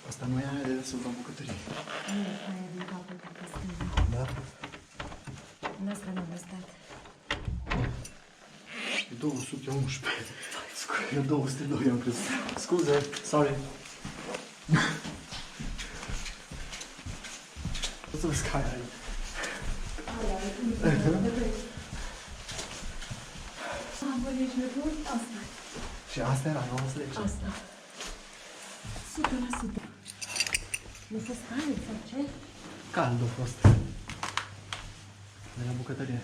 Asta nu e aia de deasupra bucătăriei. Nu, aia din capul de stânga. Da? În asta n-am stat. E 211. E 202, am crezut. Scuze, sorry. O să vezi că aia e. Bă, ești nebun? Asta. Și asta era 90. Asta. 100%. Nu fost cald sau ce? Cald a fost. De la bucătărie.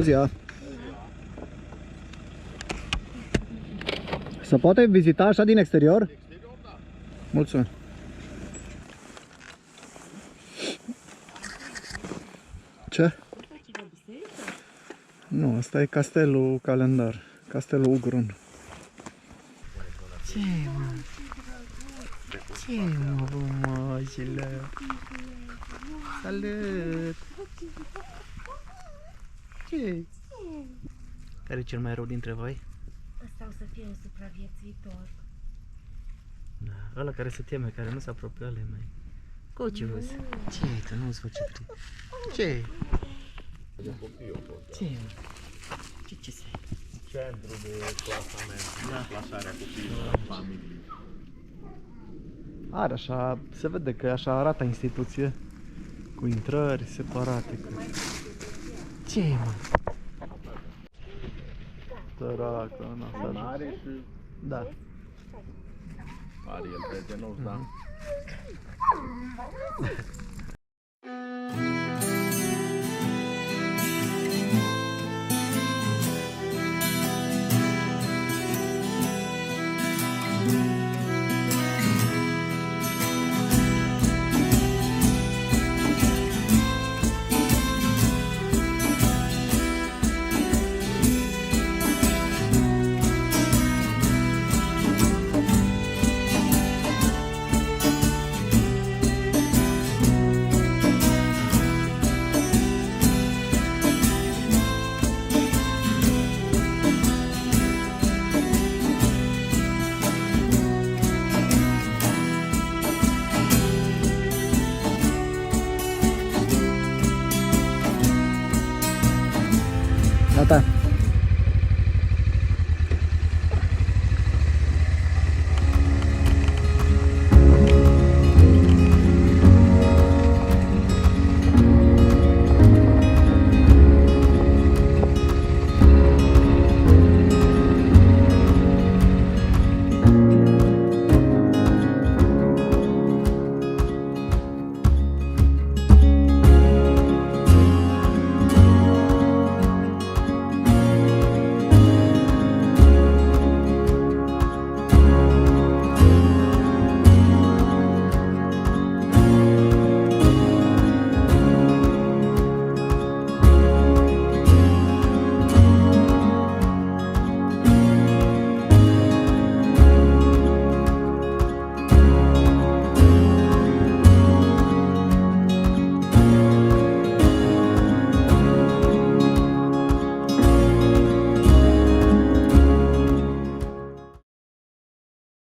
ziua! Se poate vizita așa din exterior? Mulțumesc! Ce? Nu, asta e castelul calendar. Castelul Ugron. Ce mă? Ce mă, frumoasele? Salut! Ce? Care e cel mai rău dintre voi? Ăsta o să fie un supraviețuitor. Da, ăla care se teme, care nu se apropie, ăla e mai... Cocius! Ce e, tu nu-ți face tri? Ce? Ce? Ce se? Centru de clasament, clasarea copiilor în familie. Are așa, se vede că așa arată instituție. Cu intrări separate. Ce e, mă? Săracă, n-a Are și Da. are el prietenos, da.